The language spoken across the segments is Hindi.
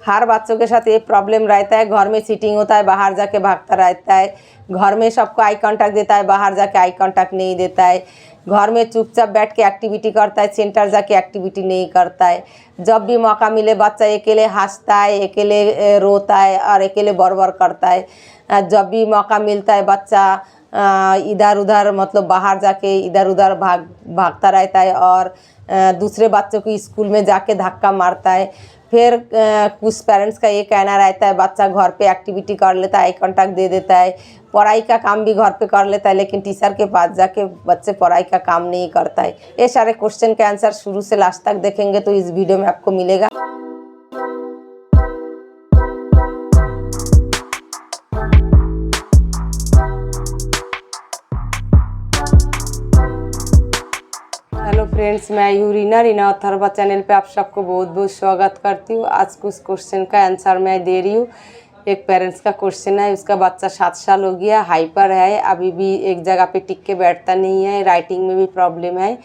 हर बच्चों के साथ ये प्रॉब्लम रहता है। घर में सीटिंग होता है, बाहर जाके भागता रहता है। घर में सबको आई कांटेक्ट देता है, बाहर जाके आई कांटेक्ट नहीं देता है। घर में चुपचाप बैठ के एक्टिविटी करता है, सेंटर जाके एक्टिविटी नहीं करता है। जब भी मौका मिले बच्चा अकेले हंसता है, अकेले रोता है और अकेले बड़बड़ करता है। जब भी मौका मिलता है बच्चा इधर उधर मतलब बाहर जाके इधर उधर भागता रहता है और दूसरे बच्चों को स्कूल में जाके धक्का मारता है। फिर कुछ पेरेंट्स का ये कहना रहता है बच्चा घर पे एक्टिविटी कर लेता है, आई कांटेक्ट दे देता है, पढ़ाई का काम भी घर पे कर लेता है, लेकिन टीचर के पास जाके बच्चे पढ़ाई का काम नहीं करता है। ये सारे क्वेश्चन के आंसर शुरू से लास्ट तक देखेंगे तो इस वीडियो में आपको मिलेगा। हेलो फ्रेंड्स, मैं रीना अथर्वा चैनल पे आप सबको बहुत बहुत स्वागत करती हूँ। आज कुछ क्वेश्चन का आंसर मैं दे रही हूँ। एक पेरेंट्स का क्वेश्चन है, उसका बच्चा 7 साल हो गया, हाइपर है, अभी भी एक जगह पे टिक के बैठता नहीं है, राइटिंग में भी प्रॉब्लम है।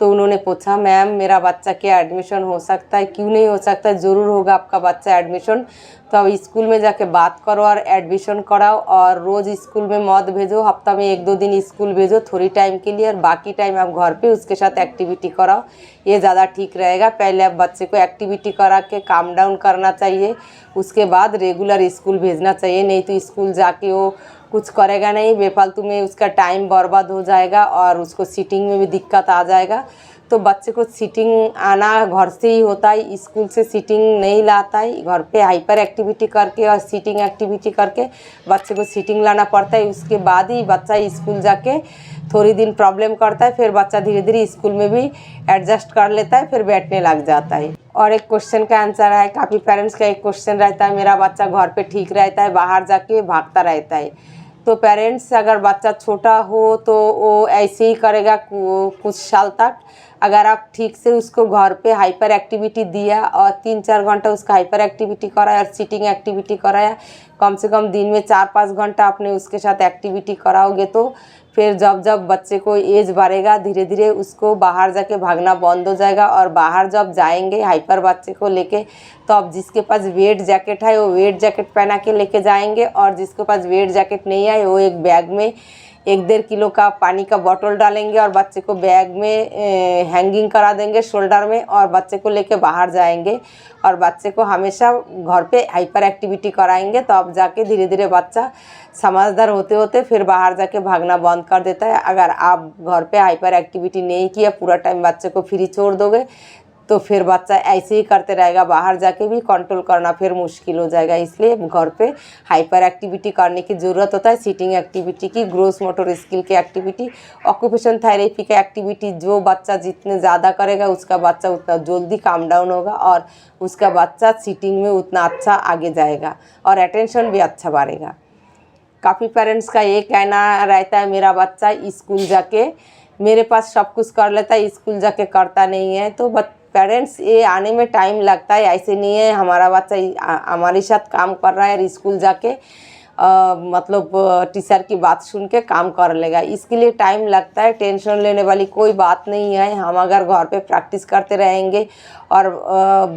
तो उन्होंने पूछा मैम मेरा बच्चा क्या एडमिशन हो सकता है? क्यों नहीं हो सकता, ज़रूर होगा आपका बच्चा एडमिशन। तो अब स्कूल में जाके बात करो और एडमिशन कराओ, और रोज़ स्कूल में मत भेजो, हफ्ता में 1-2 दिन स्कूल भेजो थोड़ी टाइम के लिए, और बाकी टाइम आप घर पे उसके साथ एक्टिविटी कराओ, ये ज़्यादा ठीक रहेगा। पहले आप बच्चे को एक्टिविटी करा के काम डाउन करना चाहिए, उसके बाद रेगुलर स्कूल भेजना चाहिए। नहीं तो स्कूल जाके वो कुछ करेगा नहीं, बेफालतू में उसका टाइम बर्बाद हो जाएगा और उसको सीटिंग में भी दिक्कत आ जाएगा। तो बच्चे को सीटिंग आना घर से ही होता है, स्कूल से सीटिंग नहीं लाता है। घर पे हाइपर एक्टिविटी करके और सीटिंग एक्टिविटी करके बच्चे को सीटिंग लाना पड़ता है। उसके बाद ही बच्चा स्कूल जाके थोड़ी दिन प्रॉब्लम करता है, फिर बच्चा धीरे धीरे स्कूल में भी एडजस्ट कर लेता है, फिर बैठने लग जाता है। और एक क्वेश्चन का आंसर है, काफ़ी पेरेंट्स का एक क्वेश्चन रहता है मेरा बच्चा घर पे ठीक रहता है, बाहर जाके भागता रहता है। तो पेरेंट्स अगर बच्चा छोटा हो तो वो ऐसे ही करेगा कुछ साल तक। अगर आप ठीक से उसको घर पे हाइपर एक्टिविटी दिया और 3-4 घंटा उसका हाइपर एक्टिविटी कराया और सीटिंग एक्टिविटी कराया, कम से कम दिन में 4-5 घंटा आपने उसके साथ एक्टिविटी कराओगे, तो फिर जब जब बच्चे को एज बढ़ेगा धीरे धीरे उसको बाहर जाके भागना बंद हो जाएगा। और बाहर जब जाएंगे हाइपर बच्चे को लेके, तो अब जिसके पास वेट जैकेट है वो वेट जैकेट पहना के लेके जाएंगे, और जिसके पास वेट जैकेट नहीं है वो एक बैग में 1-1.5 किलो का पानी का बोतल डालेंगे और बच्चे को बैग में हैंगिंग करा देंगे शोल्डर में, और बच्चे को लेके बाहर जाएंगे और बच्चे को हमेशा घर पे हाइपर एक्टिविटी कराएंगे। तो अब जाके धीरे धीरे बच्चा समझदार होते होते फिर बाहर जाके भागना बंद कर देता है। अगर आप घर पे हाइपर एक्टिविटी नहीं किया, पूरा टाइम बच्चे को फ्री छोड़ दोगे, तो फिर बच्चा ऐसे ही करते रहेगा, बाहर जाके भी कंट्रोल करना फिर मुश्किल हो जाएगा। इसलिए घर पे हाइपर एक्टिविटी करने की ज़रूरत होता है, सीटिंग एक्टिविटी की, ग्रोस मोटर स्किल की एक्टिविटी, ऑक्यूपेशन थेरेपी की एक्टिविटी। जो बच्चा जितने ज़्यादा करेगा उसका बच्चा उतना जल्दी काम डाउन होगा और उसका बच्चा सीटिंग में उतना अच्छा आगे जाएगा और अटेंशन भी अच्छा बढ़ेगा। काफ़ी पेरेंट्स का ये कहना रहता है मेरा बच्चा स्कूल जाके मेरे पास सब कुछ कर लेता है, स्कूल जाके करता नहीं है। तो पेरेंट्स ये आने में टाइम लगता है, ऐसे नहीं है हमारा बच्चा हमारे साथ काम कर रहा है और स्कूल जाके मतलब टीचर की बात सुन के काम कर लेगा, इसके लिए टाइम लगता है। टेंशन लेने वाली कोई बात नहीं है। हम अगर घर पे प्रैक्टिस करते रहेंगे और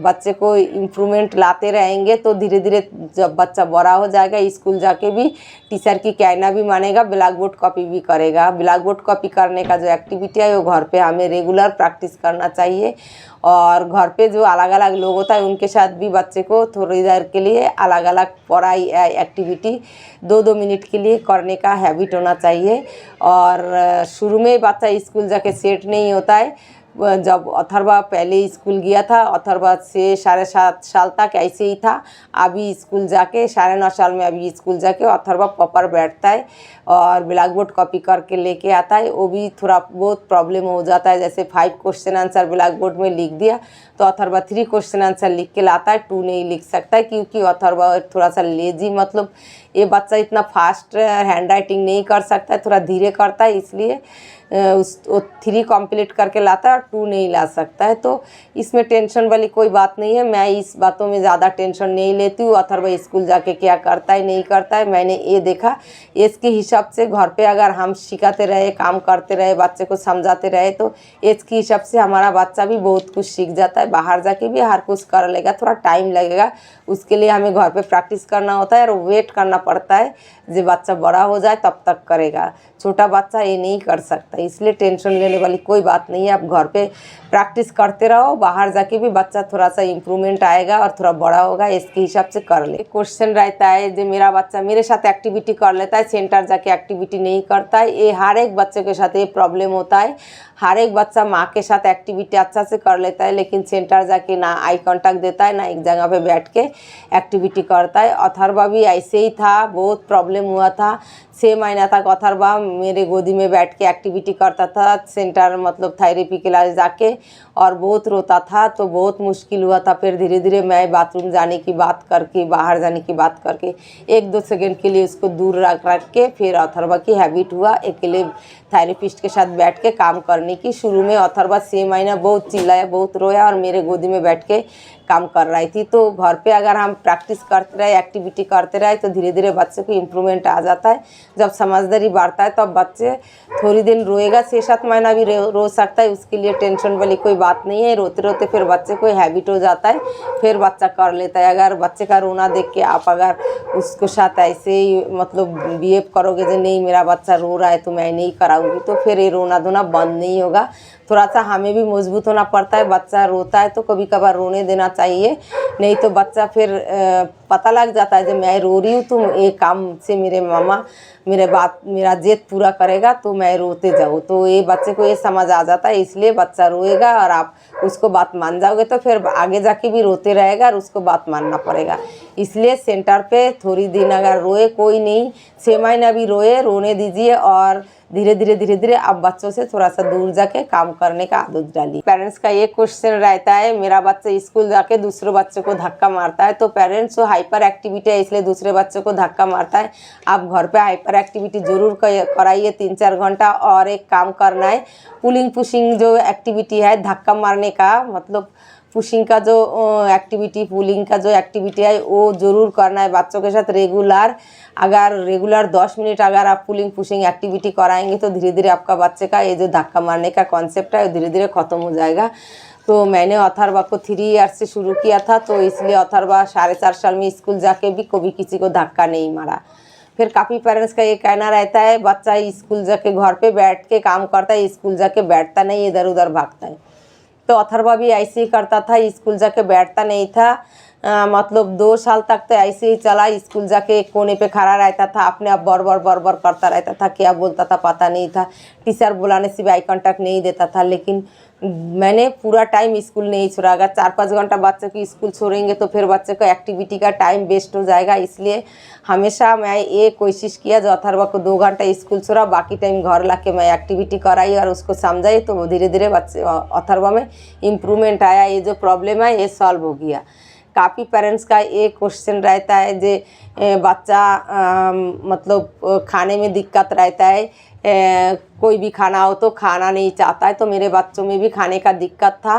बच्चे को इम्प्रूवमेंट लाते रहेंगे तो धीरे धीरे जब बच्चा बड़ा हो जाएगा स्कूल जाके भी टीचर की कहना भी मानेगा, ब्लैक बोर्ड कॉपी भी करेगा। ब्लैक बोर्ड कॉपी करने का जो एक्टिविटी है वो घर पे हमें रेगुलर प्रैक्टिस करना चाहिए। और घर पे जो अलग अलग लोग होता है उनके साथ भी बच्चे को थोड़ी देर के लिए अलग अलग पढ़ाई एक्टिविटी 2-2 मिनट के लिए करने का हैबिट होना चाहिए। और शुरू में बच्चा स्कूल जाके सेट नहीं होता है। जब अथर्वा पहले स्कूल गया था, अथर्वा से 7.5 साल तक ऐसे ही था। अभी स्कूल जाके 9.5 साल में अभी स्कूल जाके अथर्वा प्रॉपर बैठता है और ब्लैक बोर्ड कॉपी करके लेके आता है। वो भी थोड़ा बहुत प्रॉब्लम हो जाता है, जैसे 5 क्वेश्चन आंसर ब्लैक बोर्ड में लिख दिया तो अथर्वा 3 क्वेश्चन आंसर लिख के लाता है, 2 नहीं लिख सकता है, क्योंकि अथर्वा थोड़ा सा लेजी, मतलब ये बच्चा इतना फास्ट हैंड राइटिंग नहीं कर सकता है, थोड़ा धीरे करता है। इसलिए वो 3 कंप्लीट करके लाता है और 2 नहीं ला सकता है। तो इसमें टेंशन वाली कोई बात नहीं है, मैं इस बातों में ज़्यादा टेंशन नहीं लेती हूँ। अथर्व स्कूल जाके क्या करता है नहीं करता है, मैंने ये देखा एज के हिसाब से घर पे अगर हम सिखाते रहे, काम करते रहे, बच्चे को समझाते रहे तो एज के हिसाब से हमारा बच्चा भी बहुत कुछ सीख जाता है। बाहर जाके भी हर कुछ कर लेगा, थोड़ा टाइम लगेगा, उसके लिए हमें घर पे प्रैक्टिस करना होता है और वेट करना पड़ता है जब बच्चा बड़ा हो जाए तब तक करेगा। छोटा बच्चा ये नहीं कर सकता, इसलिए टेंशन लेने वाली कोई बात नहीं है। आप घर पे प्रैक्टिस करते रहो, बाहर जाके भी बच्चा थोड़ा सा इम्प्रूवमेंट आएगा और थोड़ा बड़ा होगा, इसके हिसाब से कर ले। क्वेश्चन रहता है जो मेरा बच्चा मेरे साथ एक्टिविटी कर लेता है, सेंटर जाके एक्टिविटी नहीं करता है। ये हर एक बच्चे के साथ ये प्रॉब्लम होता है। हर एक बच्चा माँ के साथ एक्टिविटी अच्छा से कर लेता है, लेकिन सेंटर जाके ना आई कांटेक्ट देता है, ना एक जगह पे बैठ के एक्टिविटी करता है। अथर्वा भी ऐसे ही था, बहुत प्रॉब्लम हुआ था। 6 महीना तक अथर्वा मेरे गोदी में बैठ के एक्टिविटी करता था सेंटर, मतलब थेरेपी क्लास जाके, और बहुत रोता था, तो बहुत मुश्किल हुआ था। फिर धीरे धीरे मैं बाथरूम जाने की बात करके, बाहर जाने की बात करके 1-2 सेकंड के लिए उसको दूर रख के फिर अथर्वा की हैबिट हुआ अकेले थेरेपिस्ट के साथ बैठ के काम करने की। शुरू में अथर्वा 6 महीना बहुत चिल्लाया, बहुत रोया और मेरे गोदी में बैठ के काम कर रही थी। तो घर पे अगर हम प्रैक्टिस करते रहे, एक्टिविटी करते रहे, तो धीरे धीरे बच्चे को इम्प्रूवमेंट आ जाता है। जब समझदारी बढ़ता है तब बच्चे थोड़ी दिन रोएगा, 6-7 महीना भी रो सकता है, उसके लिए टेंशन वाली कोई बात नहीं है। रोते रोते फिर बच्चे को हैबिट हो जाता है, फिर बच्चा कर लेता है। अगर बच्चे का रोना देख के आप अगर उसके साथ ऐसे ही मतलब बिहेव करोगे जो नहीं मेरा बच्चा रो रहा है तो मैं नहीं कराऊंगी, तो फिर ये रोना धोना बंद नहीं होगा। थोड़ा सा हमें भी मजबूत होना पड़ता है। बच्चा रोता है तो कभी कभार रोने देना चाहिए, नहीं तो बच्चा फिर पता लग जाता है जब मैं रो रही हूँ तो ये काम से मेरे मामा मेरा जेद पूरा करेगा तो मैं रोते जाऊँ, तो ये बच्चे को ये समझ आ जाता है। इसलिए बच्चा रोएगा और आप उसको बात मान जाओगे तो फिर आगे जाके भी रोते रहेगा और उसको बात मानना पड़ेगा। इसलिए सेंटर पे थोड़ी दिन अगर रोए कोई नहीं, 6 महीना भी रोए, रोने दीजिए और धीरे धीरे आप बच्चों से थोड़ा सा दूर जाके काम करने का आदत डालिए। पेरेंट्स का ये क्वेश्चन रहता है मेरा बच्चा स्कूल जाके दूसरे बच्चों को धक्का मारता है, तो पेरेंट्स को हाइपर एक्टिविटी है इसलिए दूसरे बच्चों को धक्का मारता है। आप घर पे हाइपर एक्टिविटी जरूर कराइए 3-4 घंटा। और एक काम करना है, पुलिंग पुशिंग जो एक्टिविटी है, धक्का मारने का मतलब पुशिंग का जो एक्टिविटी, पुलिंग का जो एक्टिविटी है वो ज़रूर करना है बच्चों के साथ रेगुलर। अगर रेगुलर 10 मिनट अगर आप पुलिंग पुशिंग एक्टिविटी कराएंगे तो धीरे धीरे आपका बच्चे का ये जो धक्का मारने का कॉन्सेप्ट है वो धीरे धीरे ख़त्म हो जाएगा। तो मैंने अथर्वा को 3 ईयर्स से शुरू किया था, तो इसलिए अथर्वा 4.5 साल में स्कूल जाके भी कभी किसी को धक्का नहीं मारा। फिर काफ़ी पेरेंट्स का ये कहना रहता है बच्चा स्कूल जाके घर पे बैठ के काम करता है, स्कूल जाके बैठता नहीं, इधर उधर भागता है। तो अथर्वा भी ऐसे ही करता था, स्कूल जाके बैठता नहीं था। मतलब 2 साल तक तो ऐसे ही चला, स्कूल जाके एक कोने पे खड़ा रहता था, अपने आप बरबर करता रहता था, क्या बोलता था पता नहीं था। टीचर बुलाने से भी आई कांटेक्ट नहीं देता था। लेकिन मैंने पूरा टाइम स्कूल नहीं छोड़ा। अगर 4-5 घंटा बच्चे को स्कूल छोड़ेंगे तो फिर बच्चे को एक्टिविटी का टाइम वेस्ट हो जाएगा। इसलिए हमेशा मैं ये कोशिश किया जो अथर्वा को 2 घंटा स्कूल छोड़ा, बाकी टाइम घर ला के मैं एक्टिविटी कराई और उसको समझाई, तो धीरे धीरे बच्चे अथर्वा में इम्प्रूवमेंट आया। ये जो प्रॉब्लम है ये सॉल्व हो गया। काफ़ी पेरेंट्स का ये क्वेश्चन रहता है जे बच्चा मतलब खाने में दिक्कत रहता है, कोई भी खाना हो तो खाना नहीं चाहता है। तो मेरे बच्चों में भी खाने का दिक्कत था,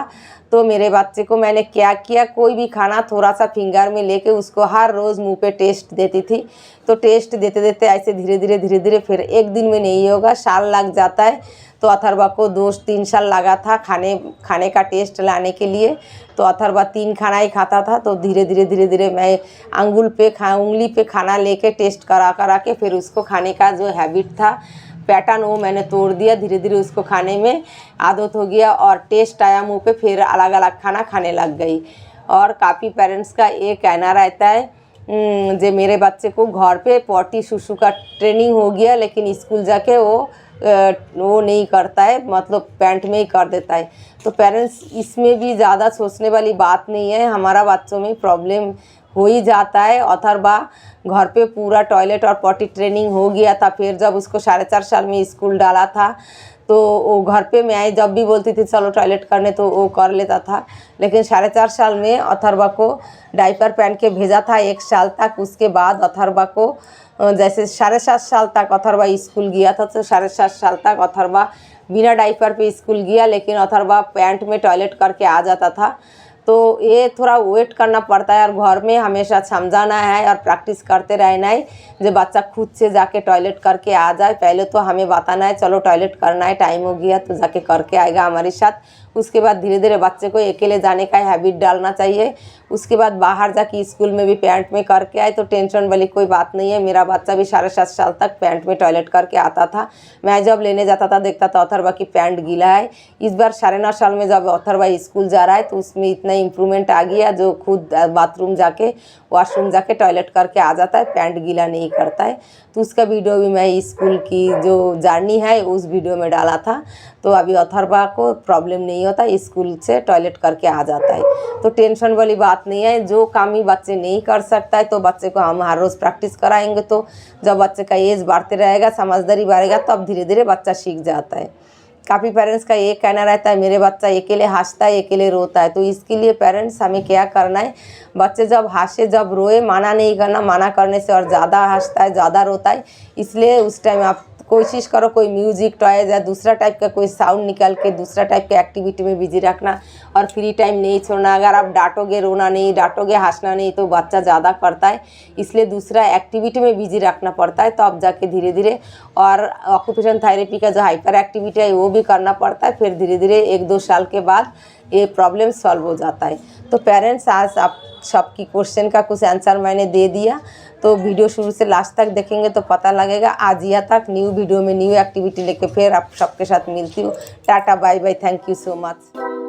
तो मेरे बच्चे को मैंने क्या किया, कोई भी खाना थोड़ा सा फिंगर में लेके उसको हर रोज़ मुंह पे टेस्ट देती थी। तो टेस्ट देते देते ऐसे धीरे धीरे फिर एक दिन में नहीं होगा, साल लग जाता है। तो अथर्वा को 2-3 साल लगा था खाने का टेस्ट लाने के लिए। तो अथर्वा 3 खाना ही खाता था। तो धीरे धीरे मैं उंगली पे खाना लेके टेस्ट करा के फिर उसको खाने का जो हैबिट था, पैटर्न, वो मैंने तोड़ दिया। धीरे धीरे उसको खाने में आदत हो गया और टेस्ट आया मुंह पे, फिर अलग अलग खाना खाने लग गई। और काफ़ी पेरेंट्स का ये कहना रहता है जे मेरे बच्चे को घर पे पॉटी सुसु का ट्रेनिंग हो गया, लेकिन स्कूल जाके वो नहीं करता है, मतलब पैंट में ही कर देता है। तो पेरेंट्स इसमें भी ज़्यादा सोचने वाली बात नहीं है। हमारा बच्चों में प्रॉब्लम हो ही जाता है। अथर्वा घर पे पूरा टॉयलेट और पॉटी ट्रेनिंग हो गया था। फिर जब उसको 4.5 साल में स्कूल डाला था तो वो घर पे मैं जब भी बोलती थी चलो टॉयलेट करने तो वो कर लेता था। लेकिन 4.5 साल में अथर्वा को डायपर पहन के भेजा था 1 साल तक। उसके बाद अथर्वा को जैसे 7.5 साल तक अथर्वा स्कूल गया था, तो 7.5 साल तक अथर्वा बिना डाइपर पे स्कूल गया, लेकिन अथर्वा पैंट में टॉयलेट करके आ जाता था। तो ये थोड़ा वेट करना पड़ता है और घर में हमेशा समझाना है और प्रैक्टिस करते रहना है जो बच्चा खुद से जाके टॉयलेट करके आ जाए। पहले तो हमें बताना है चलो टॉयलेट करना है, टाइम हो गया तो जाके करके आएगा हमारे साथ। उसके बाद धीरे धीरे बच्चे को अकेले जाने का हैबिट डालना चाहिए। उसके बाद बाहर जाके स्कूल में भी पैंट में करके आए तो टेंशन वाली कोई बात नहीं है। मेरा बच्चा भी 7.5 साल तक पैंट में टॉयलेट करके आता था। मैं जब लेने जाता था देखता था अथर्वा की पैंट गीला है। इस बार 9.5 साल में जब अथर्वा स्कूल जा रहा है तो उसमें इतना इम्प्रूवमेंट आ गया जो खुद बाथरूम जाके वॉशरूम जाके टॉयलेट करके आ जाता है, पैंट गीला नहीं करता है। तो उसका वीडियो भी मैं स्कूल की जो जर्नी है उस वीडियो में डाला था। तो अभी अथर्वा को प्रॉब्लम नहीं होता, स्कूल से टॉयलेट करके आ जाता है। तो टेंशन वाली बात नहीं है। जो काम ही बच्चे नहीं कर सकता है तो बच्चे को हम हर रोज़ प्रैक्टिस कराएंगे तो जब बच्चे का एज बढ़ते रहेगा, समझदारी बढ़ेगा, तब धीरे धीरे बच्चा सीख जाता है। काफ़ी पेरेंट्स का ये कहना रहता है मेरे बच्चा अकेले हंसता है, अकेले रोता है। तो इसके लिए पेरेंट्स हमें क्या करना है, बच्चे जब हंसे जब रोए मना नहीं करना, मना करने से और ज़्यादा हंसता है ज़्यादा रोता है। इसलिए उस टाइम आप कोशिश करो कोई म्यूजिक टॉयज या दूसरा टाइप का कोई साउंड निकाल के दूसरा टाइप के एक्टिविटी में बिजी रखना और फ्री टाइम नहीं छोड़ना। अगर आप डांटोगे, रोना नहीं, डांटोगे, हंसना नहीं तो बच्चा ज़्यादा करता है। इसलिए दूसरा एक्टिविटी में बिजी रखना पड़ता है। तो अब जाके धीरे धीरे और ऑक्यूपेशन थेरेपी का जो हाइपर एक्टिविटी है वो भी करना पड़ता है। फिर धीरे धीरे 1-2 साल के बाद ये प्रॉब्लम सॉल्व हो जाता है। तो पेरेंट्स आज आप सबकी क्वेश्चन का कुछ आंसर मैंने दे दिया। तो वीडियो शुरू से लास्ट तक देखेंगे तो पता लगेगा। आज यहाँ तक न्यू वीडियो में न्यू एक्टिविटी लेके फिर आप सबके साथ मिलती हूँ। Tata bye bye, thank you so much.